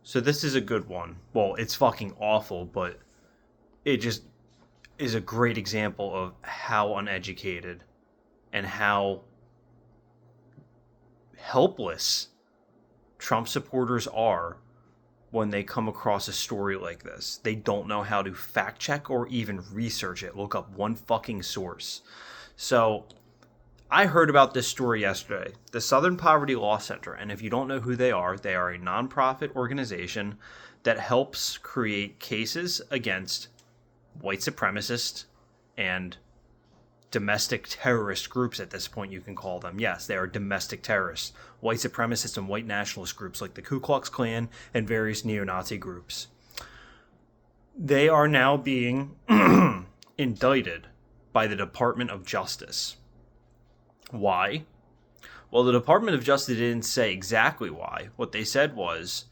So this is a good one. Well, it's fucking awful, but it just is a great example of how uneducated and how helpless Trump supporters are when they come across a story like this. They don't know how to fact check or even research it. Look up one fucking source. So I heard about this story yesterday. The Southern Poverty Law Center, and if you don't know who they are a nonprofit organization that helps create cases against white supremacists and domestic terrorist groups at this point, you can call them. Yes, they are domestic terrorists. White supremacists and white nationalist groups like the Ku Klux Klan and various neo-Nazi groups. They are now being indicted by the Department of Justice. Why? Well, the Department of Justice didn't say exactly why. What they said was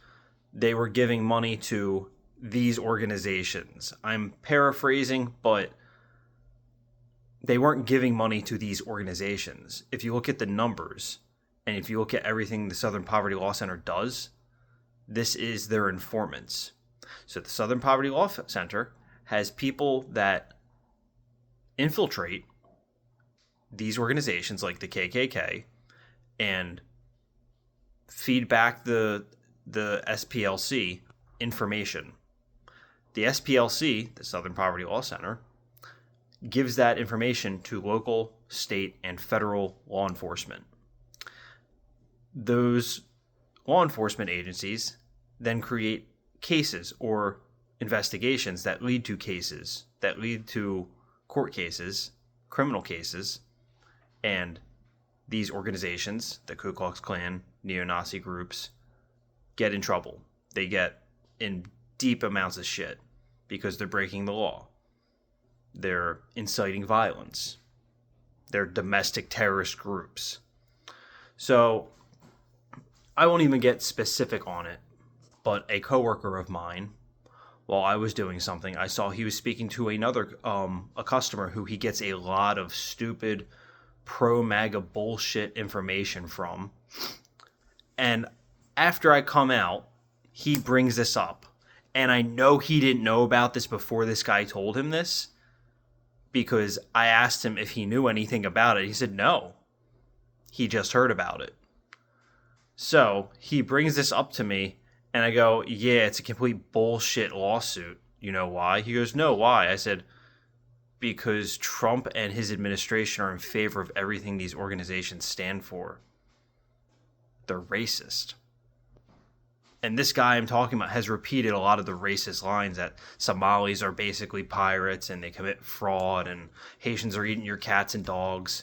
they were giving money to these organizations. I'm paraphrasing, but they weren't giving money to these organizations. If you look at the numbers, and if you look at everything the Southern Poverty Law Center does, this is their informants. So the Southern Poverty Law Center has people that infiltrate these organizations like the KKK and feed back the SPLC information. The SPLC, the Southern Poverty Law Center, gives that information to local, state, and federal law enforcement. Those law enforcement agencies then create cases or investigations that lead to cases, that lead to court cases, criminal cases, and these organizations, the Ku Klux Klan, neo-Nazi groups, get in trouble. They get in deep amounts of shit because they're breaking the law. They're inciting violence. They're domestic terrorist groups. So I won't even get specific on it, but a coworker of mine, while I was doing something, I saw he was speaking to another a customer who he gets a lot of stupid pro-MAGA bullshit information from. And after I come out, he brings this up. And I know he didn't know about this before this guy told him this, because I asked him if he knew anything about it. He said no. He just heard about it. So he brings this up to me, and I go, yeah, it's a complete bullshit lawsuit. You know why? He goes, no, why? I said, because Trump and his administration are in favor of everything these organizations stand for. They're racist. And this guy I'm talking about has repeated a lot of the racist lines that Somalis are basically pirates and they commit fraud and Haitians are eating your cats and dogs.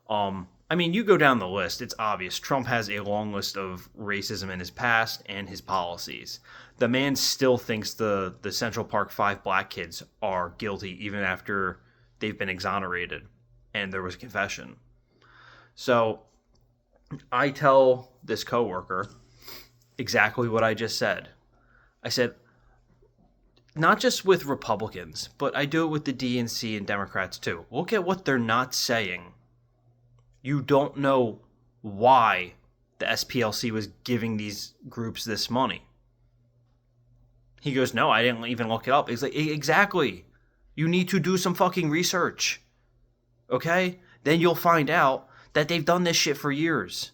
I mean, you go down the list, it's obvious. Trump has a long list of racism in his past and his policies. The man still thinks the Central Park 5 black kids are guilty even after they've been exonerated and there was confession. So I tell this coworker exactly what I just said. I said, not just with Republicans, but I do it with the DNC and Democrats too. Look at what they're not saying. You don't know why the SPLC was giving these groups this money. He goes, no, I didn't even look it up. He's like, exactly. You need to do some fucking research. Okay? Then you'll find out that they've done this shit for years.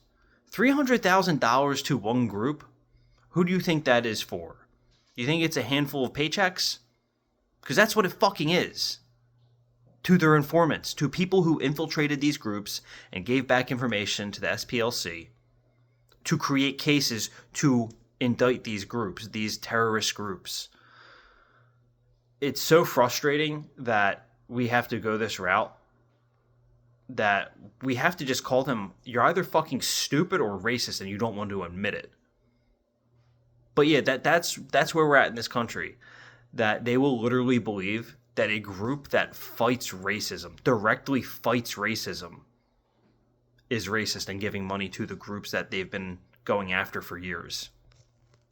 $300,000 to one group? Who do you think that is for? You think it's a handful of paychecks? Because that's what it fucking is. To their informants, to people who infiltrated these groups and gave back information to the SPLC to create cases to indict these groups, these terrorist groups. It's so frustrating that we have to go this route, that we have to just call them, you're either fucking stupid or racist and you don't want to admit it. But yeah, that's where we're at in this country, that they will literally believe that a group that fights racism, directly fights racism, is racist and giving money to the groups that they've been going after for years.